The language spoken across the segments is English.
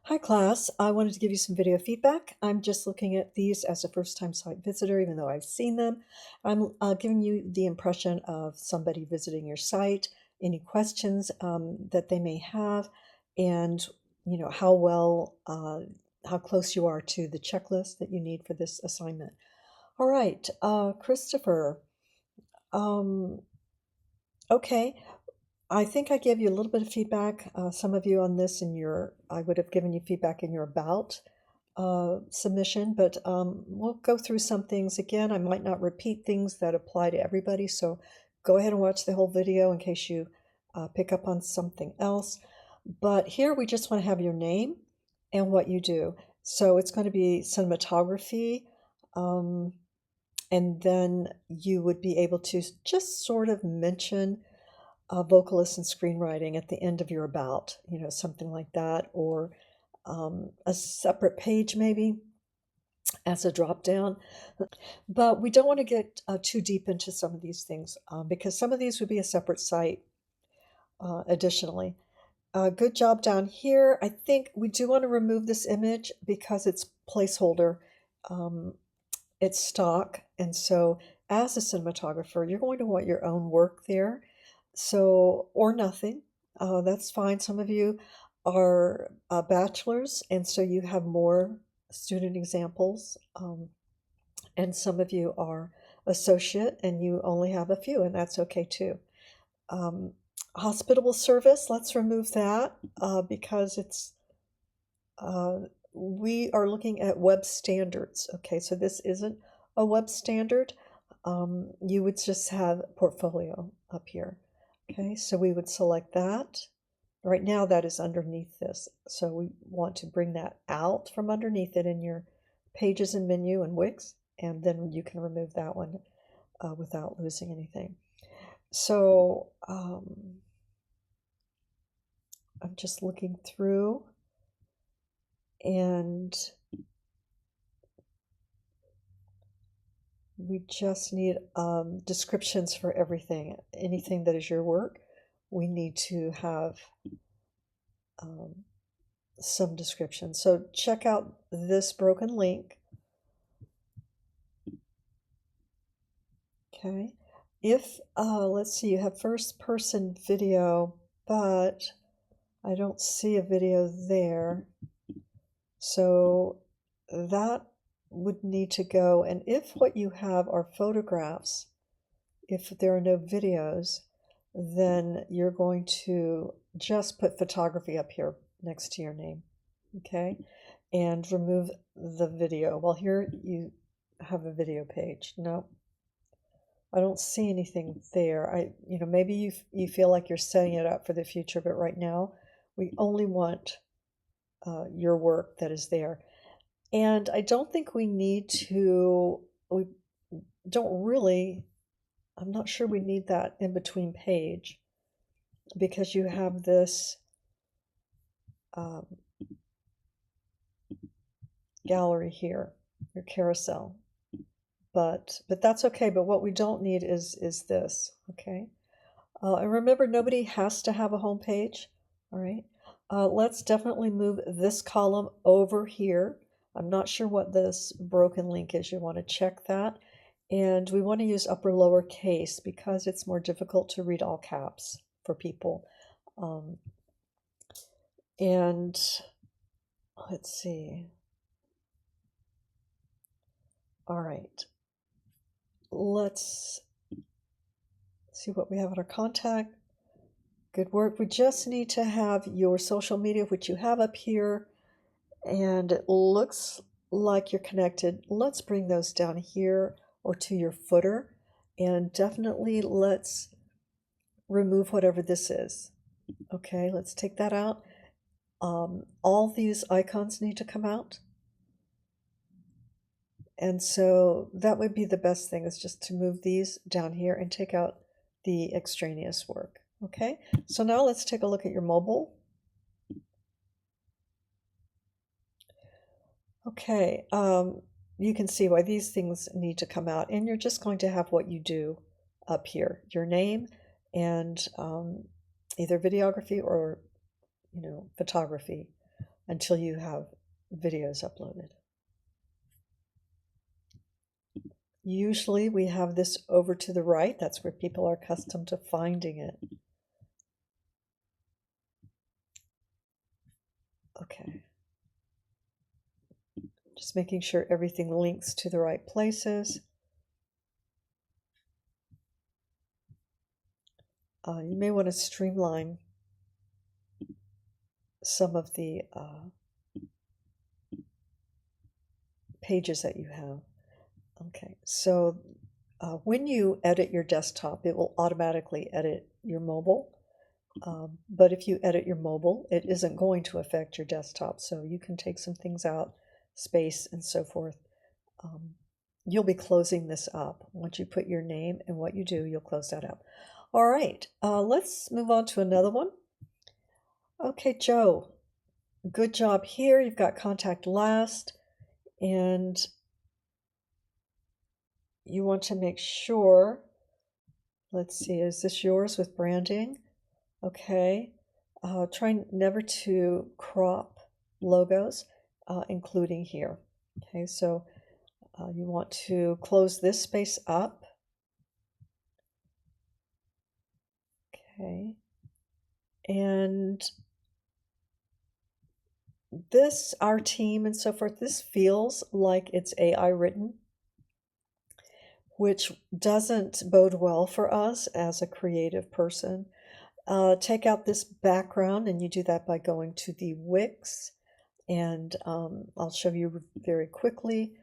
Hi class, I wanted to give you some video feedback. I'm just looking at these as a first-time site visitor, even though I've seen them. I'm giving you the impression of somebody visiting your site, any questions that they may have, and how well, how close you are to the checklist that you need for this assignment. All right, Christopher, um, okay. I think I gave you a little bit of feedback, some of you on this in I would have given you feedback in your about submission, but we'll go through some things again. I might not repeat things that apply to everybody, so go ahead and watch the whole video in case you pick up on something else. But here we just want to have your name and what you do. So it's going to be cinematography, um, and then you would be able to just sort of mention vocalist and screenwriting at the end of your about, something like that, or a separate page maybe as a drop down. But we don't want to get too deep into some of these things because some of these would be a separate site additionally. Good job down here. I think we do want to remove this image because it's placeholder. Um, it's stock. And so as a cinematographer, you're going to want your own work there. So, or nothing. That's fine. Some of you are bachelors, and so you have more student examples. And some of you are associate, and you only have a few, and that's okay too. Um, Hospitable service, let's remove that because we are looking at web standards. Okay, so this isn't a web standard. You would just have portfolio up here. Okay, so we would select that. Right now that is underneath this. So we want to bring that out from underneath it in your pages and menu and Wix, and then you can remove that one without losing anything. So I'm just looking through, and we just need descriptions for everything. Anything that is your work, we need to have some description. So check out this broken link. Okay. If, let's see, you have first person video, but I don't see a video there. So that would need to go. And if what you have are photographs, if there are no videos, then you're going to just put photography up here next to your name, okay? And remove the video. Well, here you have a video page. No, I don't see anything there. Maybe you feel like you're setting it up for the future, but right now we only want your work that is there. And I don't think we don't really, I'm not sure we need that in between page because you have this gallery here, your carousel. But that's okay. But what we don't need is this, okay? And remember, nobody has to have a home page, all right? Let's definitely move this column over here. I'm not sure what this broken link is. You want to check that. And we want to use upper lower case because it's more difficult to read all caps for people. And let's see. All right. Let's see what we have in our contact. Good work. We just need to have your social media, which you have up here, and it looks like you're connected. Let's bring those down here or to your footer, and definitely let's remove whatever this is. Okay, let's take that out. All these icons need to come out. And so that would be the best thing, is just to move these down here and take out the extraneous work. Okay, so now let's take a look at your mobile. Okay, you can see why these things need to come out, and you're just going to have what you do up here, your name and either videography or photography. until you have videos uploaded. Usually we have this over to the right. That's where people are accustomed to finding it. Okay. Just making sure everything links to the right places. You may want to streamline some of the pages that you have. Okay, so when you edit your desktop, it will automatically edit your mobile. But if you edit your mobile, it isn't going to affect your desktop. So you can take some things out, space and so forth. You'll be closing this up. Once you put your name and what you do, you'll close that up. All right, let's move on to another one. Okay, Joe, good job here. You've got contact last, and you want to make sure, let's see, is this yours with branding? Okay, try never to crop logos, including here. Okay, so you want to close this space up. Okay, and this, our team and so forth, this feels like it's AI written, which doesn't bode well for us as a creative person. Take out this background, and you do that by going to the Wix, and I'll show you very quickly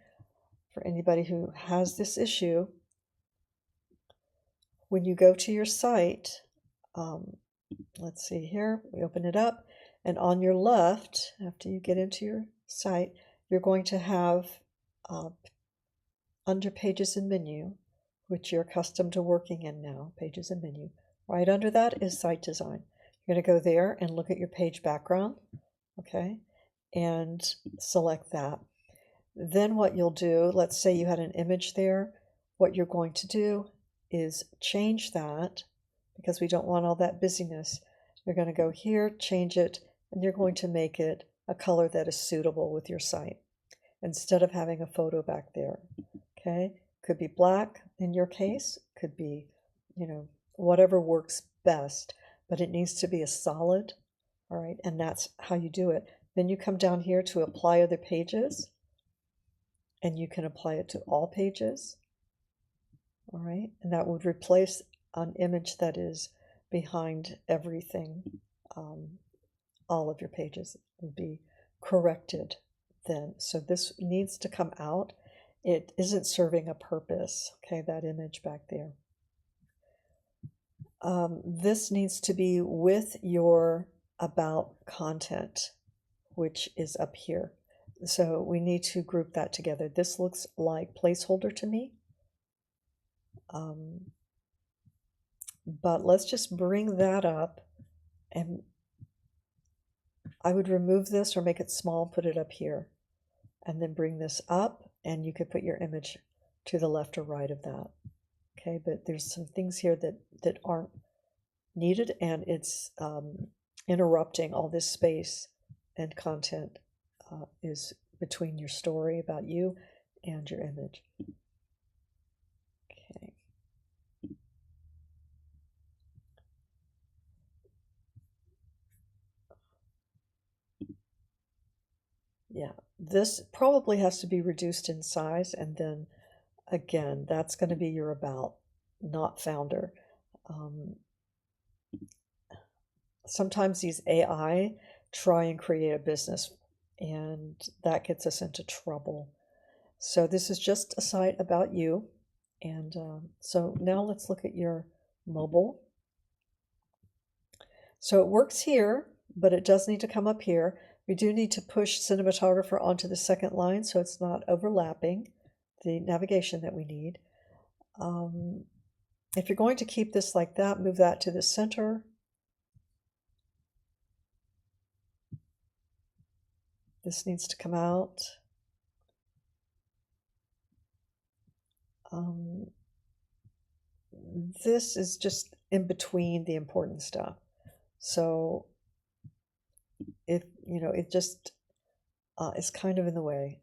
for anybody who has this issue. When you go to your site, let's see here, we open it up, and on your left, after you get into your site, you're going to have under Pages and Menu, which you're accustomed to working in now, Pages and Menu. Right under that is Site Design. You're going to go there and look at your page background, okay, and select that. Then what you'll do, let's say you had an image there, what you're going to do is change that, because we don't want all that busyness. You're going to go here, change it, and you're going to make it a color that is suitable with your site instead of having a photo back there. Okay, could be black in your case, could be, you know, whatever works best, but it needs to be a solid. All right, and that's how you do it. Then you come down here to apply other pages, and you can apply it to all pages. All right, and that would replace an image that is behind everything. All of your pages would be corrected then. So this needs to come out. It isn't serving a purpose, okay, that image back there. This needs to be with your about content, which is up here. So we need to group that together. This looks like placeholder to me. But let's just bring that up, and I would remove this or make it small, put it up here, and then bring this up, and you could put your image to the left or right of that. Okay, but there's some things here that aren't needed, and it's interrupting all this space and content is between your story about you and your image. Okay. Yeah, this probably has to be reduced in size, and then again, that's going to be your about, not founder. Sometimes these AI try and create a business, and that gets us into trouble. So this is just a site about you. And so now let's look at your mobile. So it works here, but it does need to come up here. We do need to push cinematographer onto the second line so it's not overlapping the navigation that we need. If you're going to keep this like that, move that to the center. This needs to come out. This is just in between the important stuff. So if, you know, it just is kind of in the way.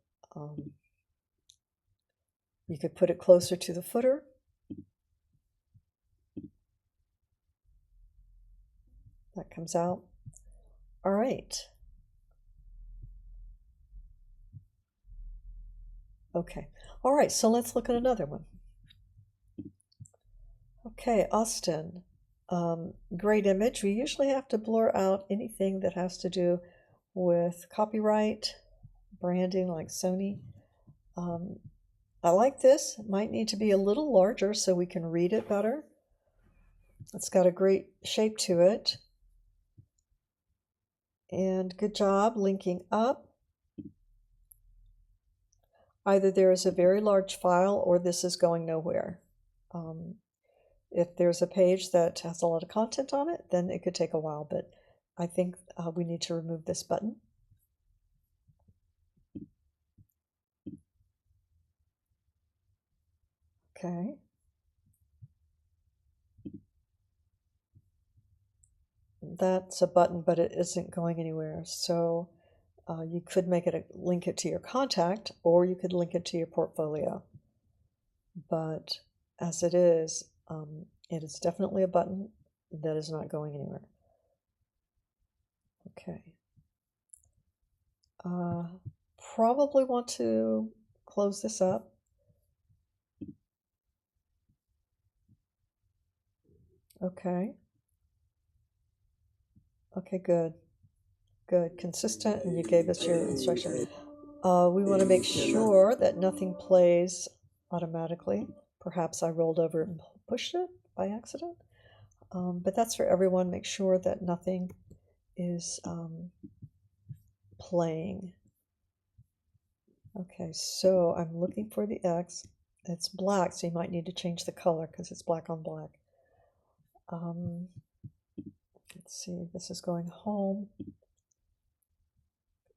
You could put it closer to the footer. That comes out. All right. Okay. All right, so let's look at another one. Okay, Austin. Great image. We usually have to blur out anything that has to do with copyright, branding like Sony. I like this. It might need to be a little larger so we can read it better. It's got a great shape to it. And good job linking up. Either there is a very large file or this is going nowhere. If there's a page that has a lot of content on it, then it could take a while, but I think we need to remove this button. Okay. That's a button, but it isn't going anywhere. So you could make it link it to your contact, or you could link it to your portfolio. But as it is definitely a button that is not going anywhere. Okay. Probably want to close this up. Okay. Okay, good. Good. Consistent, and you gave us your instruction. We want to make sure that nothing plays automatically. Perhaps I rolled over and pushed it by accident. But that's for everyone. Make sure that nothing is playing. Okay, so I'm looking for the X. It's black, so you might need to change the color because it's black on black. Let's see, this is going home.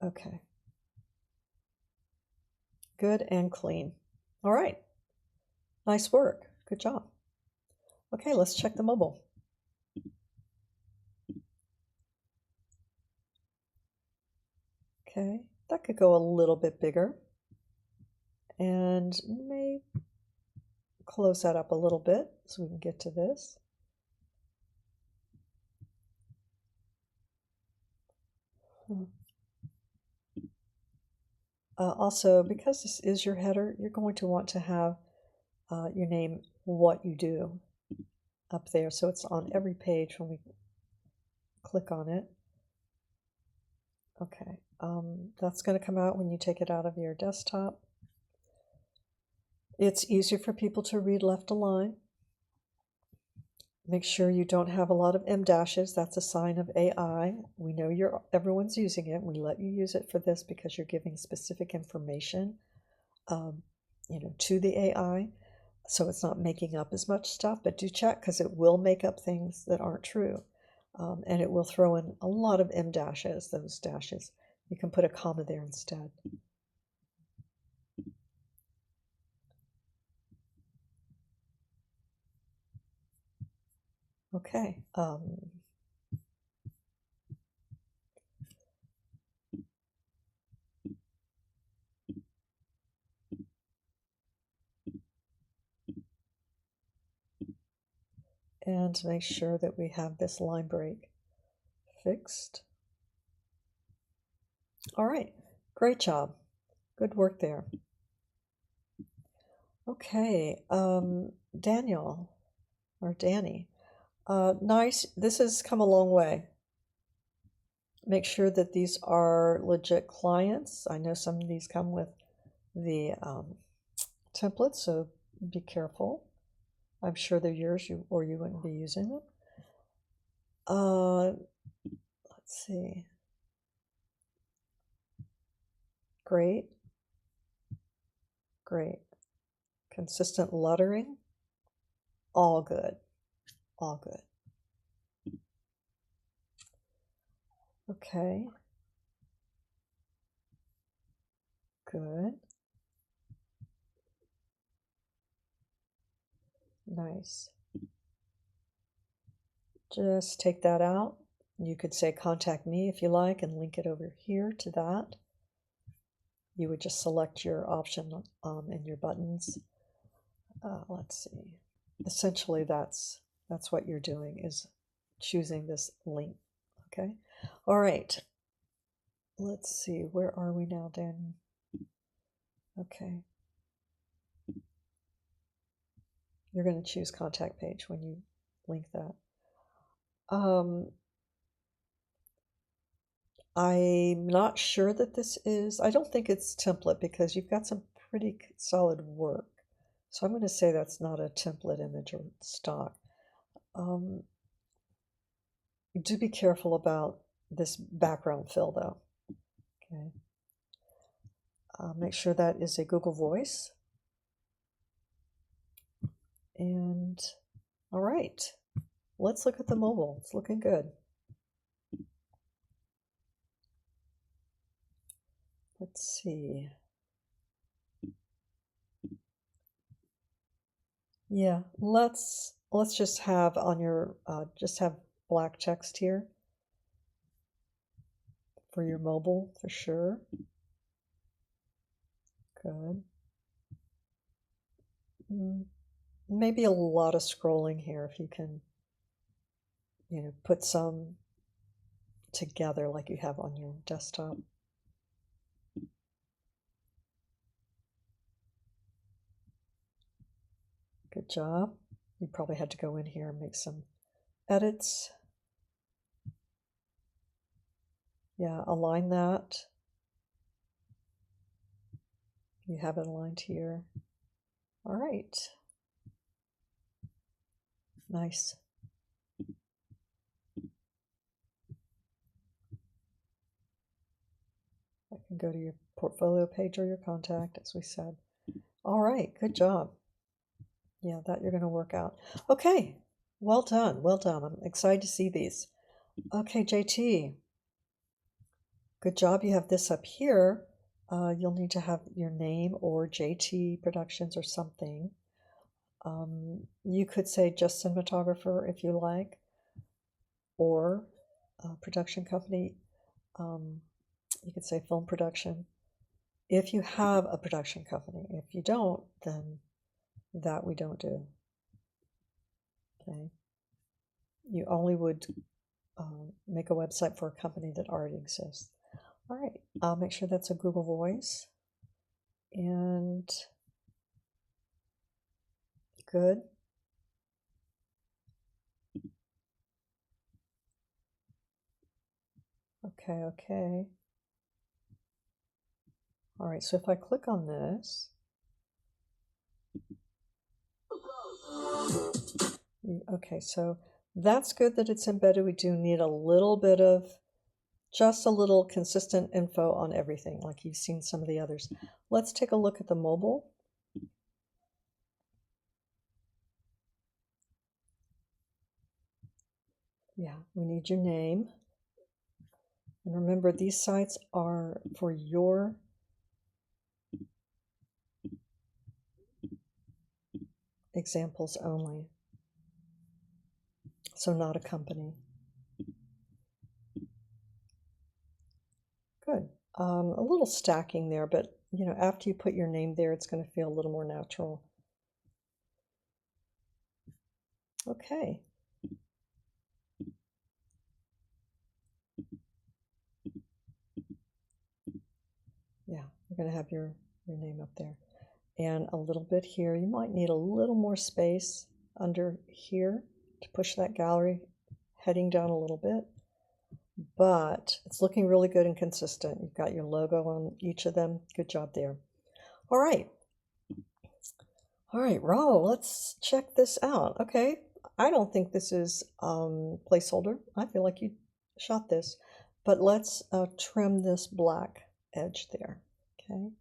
Okay. Good and clean. All right. Nice work. Good job. Okay, let's check the mobile. Okay, that could go a little bit bigger. And may close that up a little bit so we can get to this. Also, because this is your header, you're going to want to have your name, what you do, up there. So it's on every page when we click on it. Okay, that's going to come out when you take it out of your desktop. It's easier for people to read left align. Make sure you don't have a lot of M dashes. That's a sign of AI. We know everyone's using it. We let you use it for this because you're giving specific information, to the AI. So it's not making up as much stuff, but do check because it will make up things that aren't true. And it will throw in a lot of M dashes, those dashes. You can put a comma there instead. Okay. And make sure that we have this line break fixed. All right, great job. Good work there. Okay, Daniel, or Danny. Nice, this has come a long way. Make sure that these are legit clients. I know some of these come with the templates, so be careful. I'm sure they're yours, or you wouldn't be using them. Let's see. Great. Great. Consistent lettering. All good. All good. Okay. Good. Nice. Just take that out. You could say contact me if you like and link it over here to that. you would just select your option in your buttons. Let's see. Essentially, that's what you're doing, is choosing this link. Okay. All right. Let's see. Where are we now, Danny? Okay. You're going to choose contact page when you link that. I'm not sure that this is, I don't think it's template because you've got some pretty solid work. So I'm going to say that's not a template image or stock. Do be careful about this background fill though. Okay. Make sure that is a Google Voice. And all right, let's look at the mobile. It's looking good. Let's see. Yeah, let's just have on your just have black text here for your mobile for sure. Good. Maybe a lot of scrolling here if you can, put some together like you have on your desktop. Good job. You probably had to go in here and make some edits. Yeah, align that. You have it aligned here. All right. Nice. I can go to your portfolio page or your contact, as we said. All right, good job. Yeah, that you're going to work out. Okay, well done, well done. I'm excited to see these. Okay, JT, good job. You have this up here. You'll need to have your name or JT Productions or something. You could say just cinematographer if you like, or production company. You could say film production. If you have a production company, if you don't, then that we don't do. Okay. You only would make a website for a company that already exists. All right, I'll make sure that's a Google Voice. And good. Okay, okay. All right, so if I click on this, okay, so that's good that it's embedded. We do need a little bit of, just a little consistent info on everything, like you've seen some of the others. Let's take a look at the mobile. Yeah, we need your name. And remember, these sites are for your examples only. So not a company. Good. A little stacking there, but after you put your name there, it's going to feel a little more natural. Okay. Yeah, you're going to have your name up there. And a little bit here. You might need a little more space under here to push that gallery heading down a little bit. But it's looking really good and consistent. You've got your logo on each of them. Good job there. All right. All right, Ro, let's check this out. Okay, I don't think this is placeholder. I feel like you shot this, but let's trim this black edge there. Okay.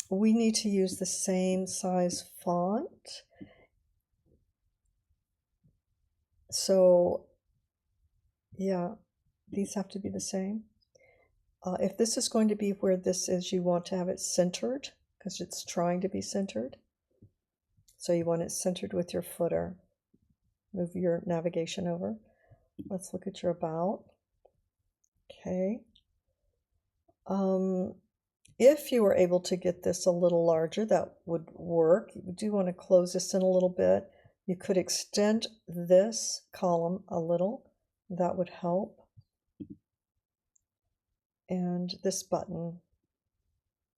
We need to use the same size font. So, yeah, these have to be the same. If this is going to be where this is, you want to have it centered because it's trying to be centered. So you want it centered with your footer. Move your navigation over. Let's look at your about. Okay. Um, if you were able to get this a little larger, that would work. You do want to close this in a little bit. You could extend this column a little. That would help. And this button,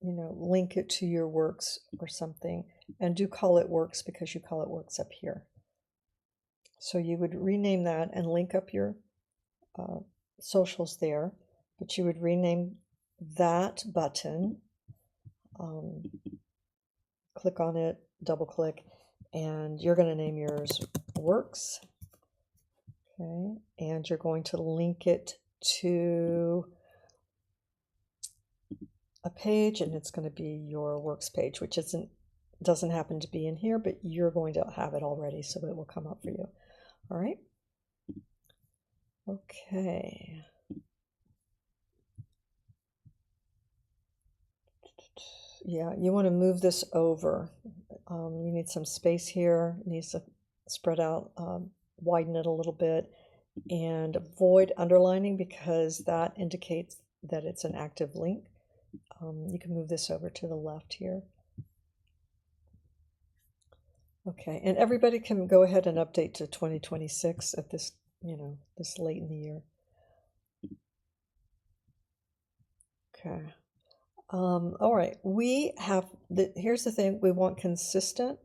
link it to your works or something. And do call it works because you call it works up here. So you would rename that and link up your socials there. But you would rename that button. Click on it, double click, and you're going to name yours works. Okay, and you're going to link it to a page, and it's going to be your works page, which doesn't happen to be in here, but you're going to have it already, so it will come up for you. All right. Okay. Yeah, you want to move this over. You need some space here. It needs to spread out, widen it a little bit, and avoid underlining because that indicates that it's an active link. You can move this over to the left here. Okay, and everybody can go ahead and update to 2026 at this, this late in the year. Okay. All right, here's the thing, we want consistent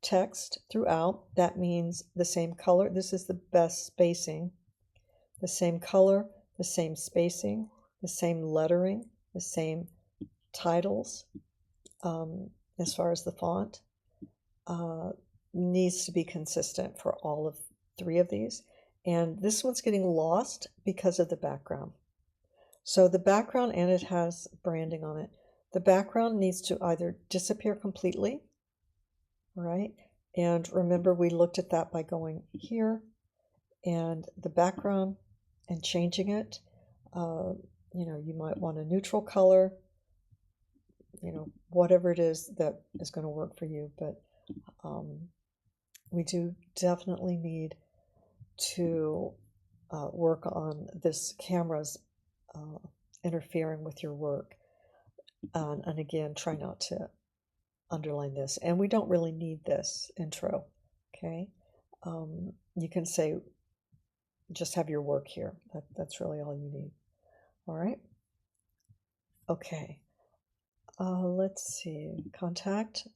text throughout. That means the same color. This is the best spacing. The same color, the same spacing, the same lettering, the same titles. As far as the font, needs to be consistent for all of 3 of these. And this one's getting lost because of the background. So the background, and it has branding on it. The background needs to either disappear completely, right? And remember, we looked at that by going here and the background and changing it. You might want a neutral color, whatever it is that is going to work for you. But we do definitely need to work on this camera's interfering with your work. And again, try not to underline this. And we don't really need this intro, okay? You can say, just have your work here. That's really all you need. All right? Okay. Let's see. Contact.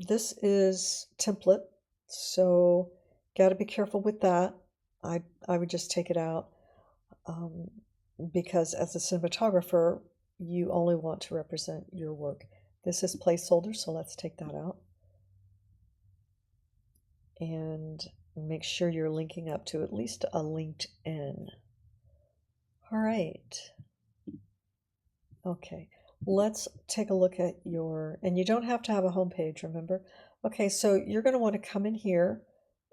This is template, so got to be careful with that. I would just take it out because as a cinematographer, you only want to represent your work. This is placeholder, so let's take that out. And make sure you're linking up to at least a LinkedIn. All right. Okay, let's take a look at and you don't have to have a home page, remember? Okay, so you're going to want to come in here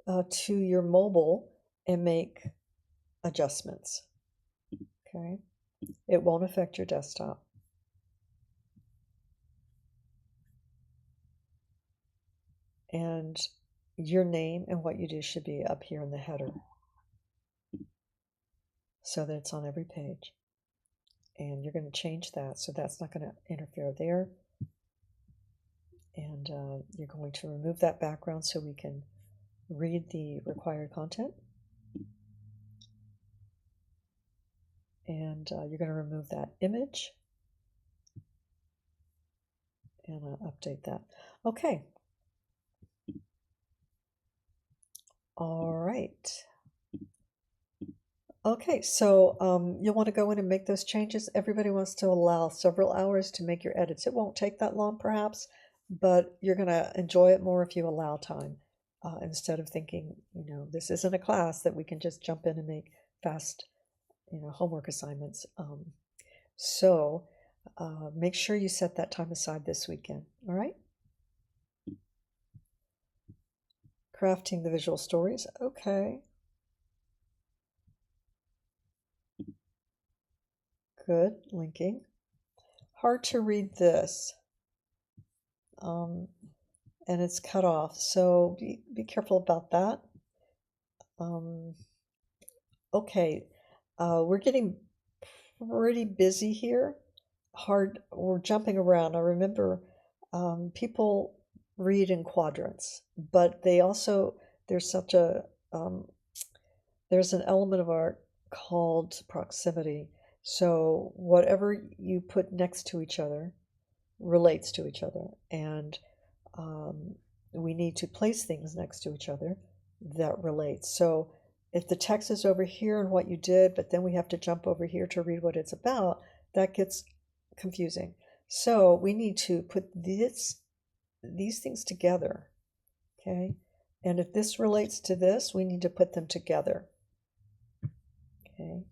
to your mobile and make adjustments. Okay, it won't affect your desktop. And your name and what you do should be up here in the header so that it's on every page. And you're going to change that so that's not going to interfere there. And you're going to remove that background so we can read the required content. And you're going to remove that image and update that. Okay. All right. Okay, so you'll want to go in and make those changes. Everybody wants to allow several hours to make your edits. It won't take that long, perhaps, but you're going to enjoy it more if you allow time instead of thinking, this isn't a class that we can just jump in and make fast, homework assignments. So make sure you set that time aside this weekend, all right? Crafting the visual stories, okay. Good, linking. Hard to read this. And it's cut off, so be careful about that. Okay, we're getting pretty busy here. Hard, we're jumping around. I remember people read in quadrants, but they also, there's such a, um, there's an element of art called proximity. So whatever you put next to each other relates to each other. And um, we need to place things next to each other that relate. So if the text is over here and what you did, but then we have to jump over here to read what it's about, that gets confusing. So we need to put these things together, okay? And if this relates to this, we need to put them together, okay?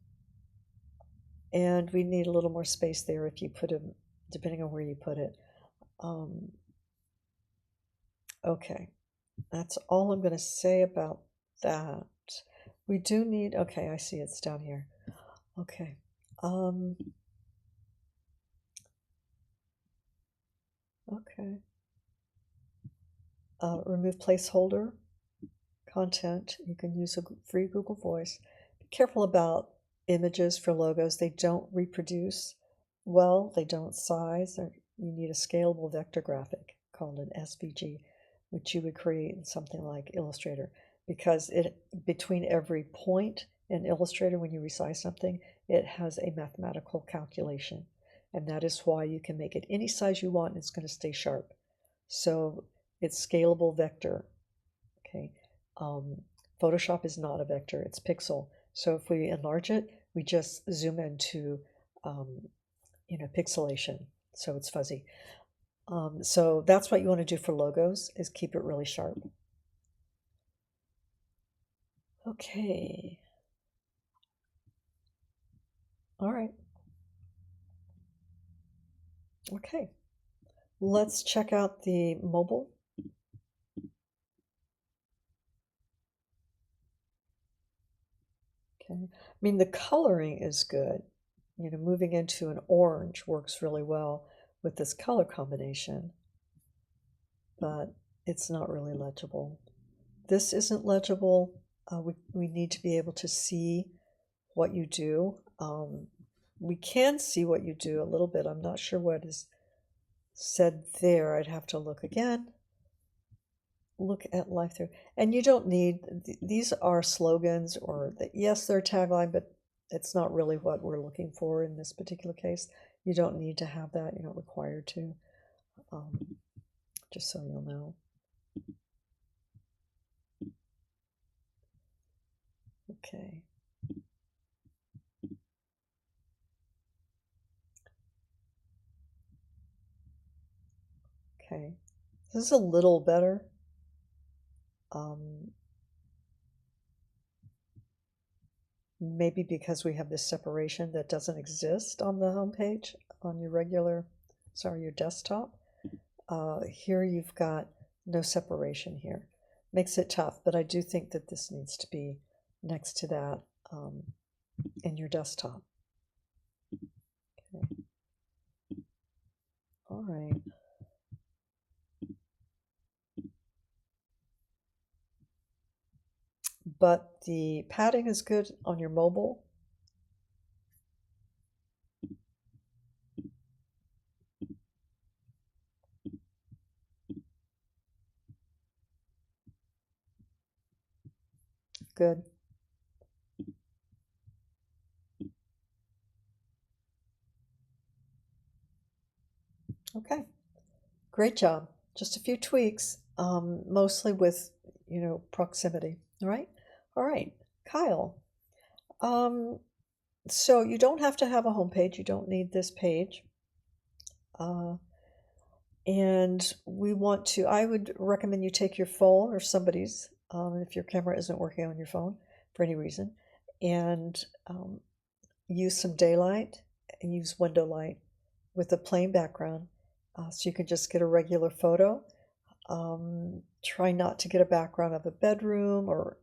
And we need a little more space there if you put them, depending on where you put it. Um, okay, that's all I'm going to say about that. We do need, okay, I see it's down here. Okay. Okay. Remove placeholder content. You can use a free Google Voice. Be careful about images for logos. They don't reproduce well, they don't size. You need a scalable vector graphic called an SVG, which you would create in something like Illustrator, because it between every point in Illustrator, when you resize something, it has a mathematical calculation. And that is why you can make it any size you want and it's going to stay sharp. So it's scalable vector. Okay. Photoshop is not a vector, it's pixel. So if we enlarge it, we just zoom into pixelation, so it's fuzzy. So that's what you want to do for logos, is keep it really sharp. Okay. All right. Okay. Let's check out the mobile. Okay. I mean, the coloring is good. Moving into an orange works really well with this color combination, but it's not really legible. This isn't legible. We need to be able to see what you do. We can see what you do a little bit. I'm not sure what is said there. I'd have to look again. Look at life through. And you don't need, these are slogans, or yes, they're tagline, but it's not really what we're looking for in this particular case. You don't need to have that. You're not required to, just so you'll know. Okay. Okay. This is a little better. Maybe because we have this separation that doesn't exist on the home page on your your desktop. Here you've got no separation here. Makes it tough, but I do think that this needs to be next to that in your desktop. Okay. All right. But the padding is good on your mobile. Good. Okay. Great job. Just a few tweaks, mostly with, proximity. All right. All right. Kyle. So you don't have to have a home page. You don't need this page. And I would recommend you take your phone or somebody's, if your camera isn't working on your phone for any reason, and use some daylight and use window light with a plain background, so you can just get a regular photo. Try not to get a background of a bedroom or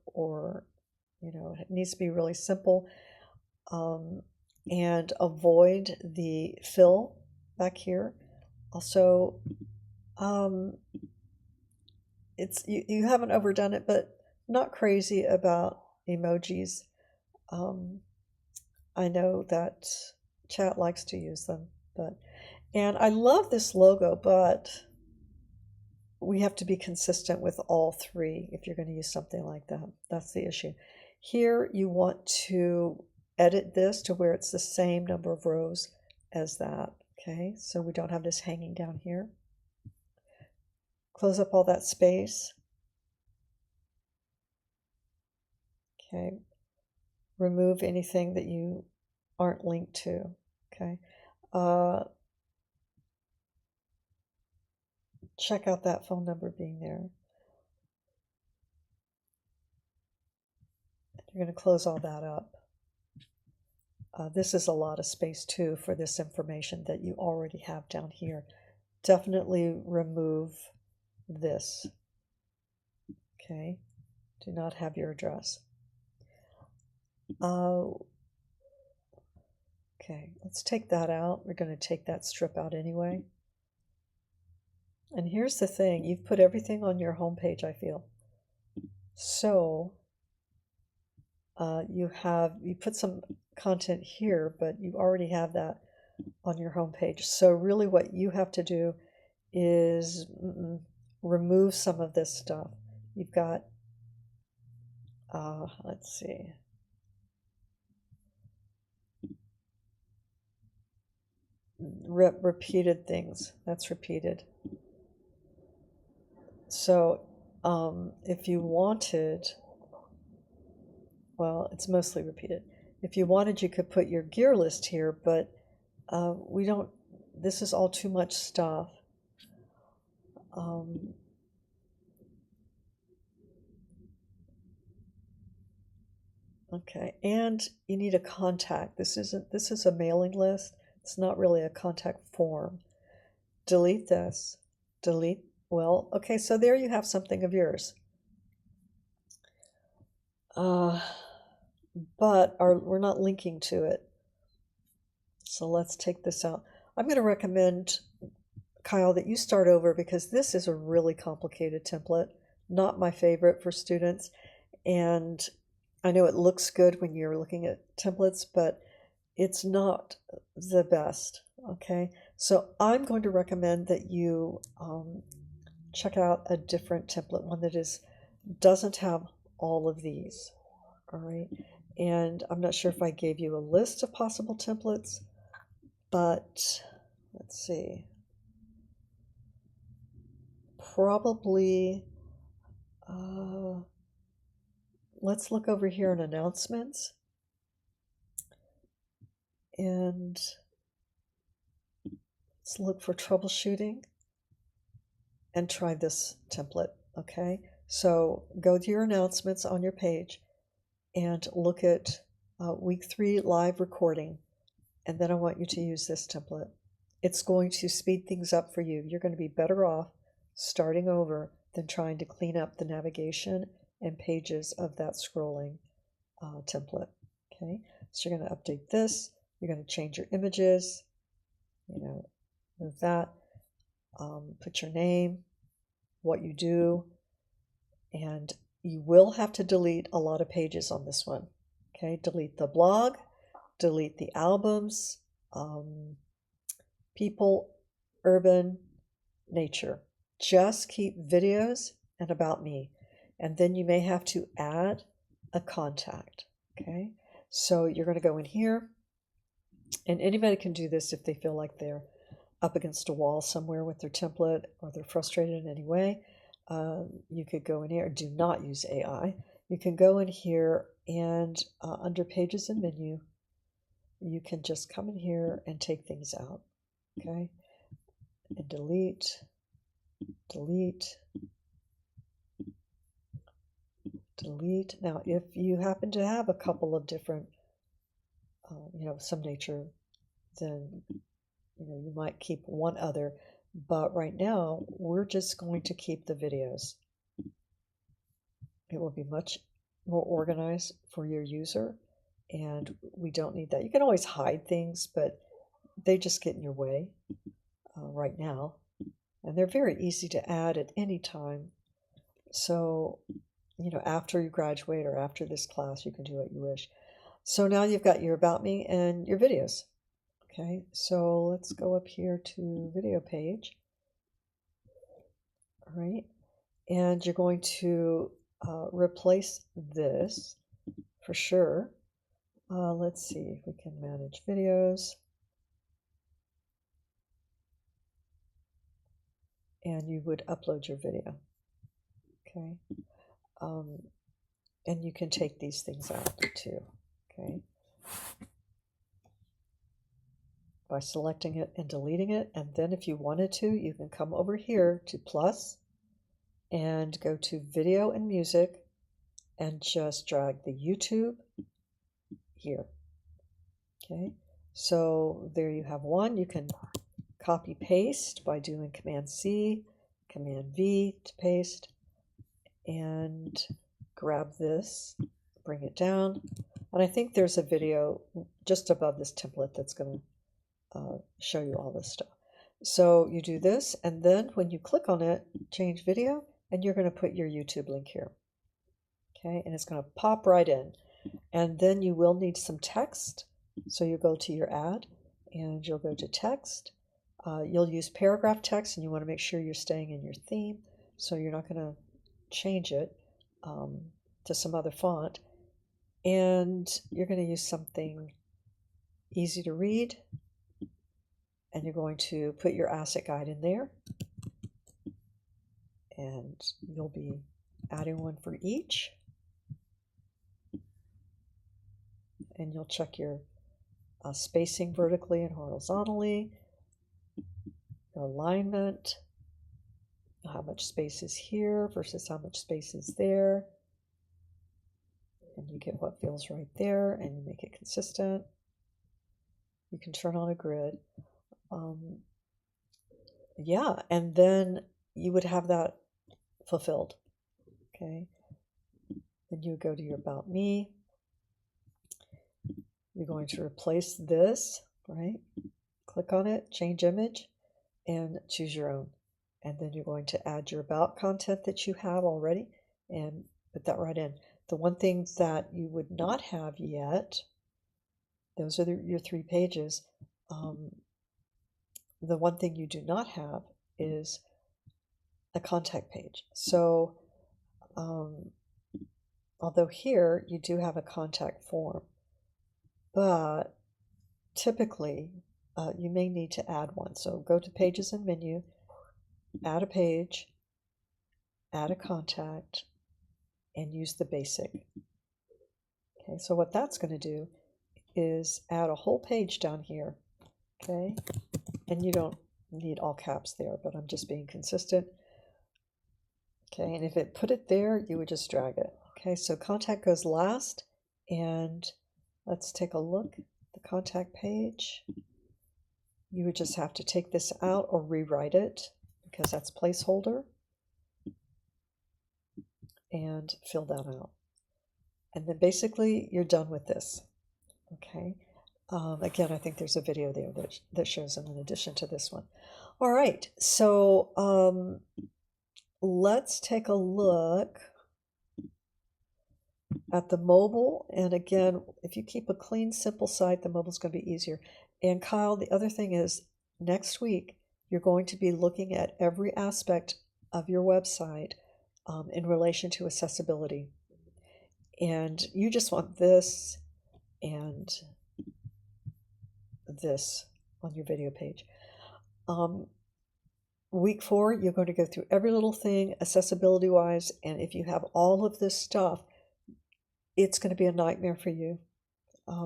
it needs to be really simple, and avoid the fill back here. Also, you haven't overdone it, but not crazy about emojis. I know that Chat likes to use them, and I love this logo, but we have to be consistent with all three if you're going to use something like that. That's the issue. Here you want to edit this to where it's the same number of rows as that. Okay, so we don't have this hanging down here. Close up all that space. Okay, remove anything that you aren't linked to. Okay, check out that phone number being there. You're going to close all that up. This is a lot of space too for this information that you already have down here. Definitely remove this. Okay, do not have your address. Okay, let's take that out. We're going to take that strip out anyway. And here's the thing, you've put everything on your home page, I feel. So you put some content here, but you already have that on your home page. So really what you have to do is remove some of this stuff. You've got, let's see. Repeated things. That's repeated. So if you wanted, well, it's mostly repeated. If you wanted, you could put your gear list here, but we don't, this is all too much stuff. Okay, and you need a contact. This is a mailing list. It's not really a contact form. Delete this. Delete, well, okay, so there you have something of yours. But we're not linking to it. So let's take this out. I'm going to recommend, Kyle, that you start over because this is a really complicated template. Not my favorite for students. And I know it looks good when you're looking at templates, but it's not the best. Okay, so I'm going to recommend that you check out a different template, one that doesn't have all of these. All right, and I'm not sure if I gave you a list of possible templates, but let's see. Probably, let's look over here in announcements. And let's look for troubleshooting and try this template, okay? So go to your announcements on your page and look at week 3 live recording, and then I want you to use this template. It's going to speed things up for you. You're going to be better off starting over than trying to clean up the navigation and pages of that scrolling template, okay? So you're going to update this. You're going to change your images, move that, put your name, what you do, and you will have to delete a lot of pages on this one. Okay, delete the blog, delete the albums, people, urban, nature. Just keep videos and about me. And then you may have to add a contact. Okay, so you're going to go in here. And anybody can do this if they feel like they're up against a wall somewhere with their template or they're frustrated in any way. You could go in here. Do not use AI. You can go in here and under Pages and Menu, you can just come in here and take things out. Okay? And delete, delete, delete. Now, if you happen to have a couple of different some nature, then you might keep one other, but right now we're just going to keep the videos. It will be much more organized for your user, and we don't need that. You can always hide things, but they just get in your way right now, and they're very easy to add at any time. So after you graduate or after this class, you can do what you wish. So now you've got your About Me and your videos. Okay, so let's go up here to video page. All right, and you're going to replace this for sure. Let's see if we can manage videos. And you would upload your video. Okay. And you can take these things out too. Okay. By selecting it and deleting it. And then if you wanted to, you can come over here to plus and go to video and music and just drag the YouTube here. Okay. So there you have one. You can copy paste by doing Command C, Command V to paste, and grab this, bring it down. And I think there's a video just above this template that's going to show you all this stuff. So you do this, and then when you click on it, change video, and you're going to put your YouTube link here. Okay, and it's going to pop right in. And then you will need some text. So you go to your ad, and you'll go to text. You'll use paragraph text, and you want to make sure you're staying in your theme. So you're not going to change it to some other font. And you're going to use something easy to read. And you're going to put your asset guide in there. And you'll be adding one for each. And you'll check your spacing vertically and horizontally, your alignment, how much space is here versus how much space is there. And you get what feels right there, and you make it consistent. You can turn on a grid. Yeah, and then you would have that fulfilled. Okay. Then you go to your About Me. You're going to replace this, right? Click on it, change image, and choose your own. And then you're going to add your About content that you have already and put that right in. The one thing that you would not have yet, those are your 3 pages. The one thing you do not have is a contact page. So, although here you do have a contact form, but typically you may need to add one. So go to Pages and Menu, add a page, add a contact, and use the basic. Okay, so what that's going to do is add a whole page down here. Okay, and you don't need all caps there, but I'm just being consistent. Okay, and if it put it there, you would just drag it. Okay, so contact goes last, and let's take a look at the contact page. You would just have to take this out or rewrite it because that's placeholder, and fill that out. And then basically you're done with this. Okay. Again, I think there's a video there that shows them in addition to this one. All right, so let's take a look at the mobile. And again, if you keep a clean, simple site, the mobile's going to be easier. And Kyle, the other thing is next week, you're going to be looking at every aspect of your website in relation to accessibility. And you just want this and this on your video page. Week 4, you're going to go through every little thing accessibility-wise, and if you have all of this stuff, it's going to be a nightmare for you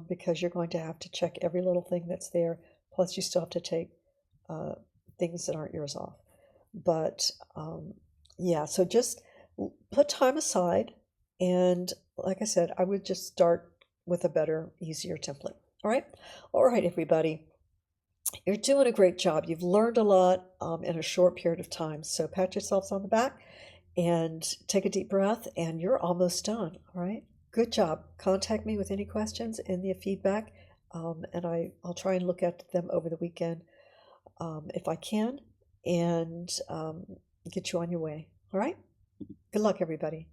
because you're going to have to check every little thing that's there, plus you still have to take things that aren't yours off. But yeah, so just put time aside, and like I said, I would just start with a better, easier template. All right, everybody. You're doing a great job. You've learned a lot in a short period of time. So pat yourselves on the back and take a deep breath, and you're almost done. All right. Good job. Contact me with any questions in the feedback, and I'll try and look at them over the weekend if I can, and get you on your way. All right. Good luck, everybody.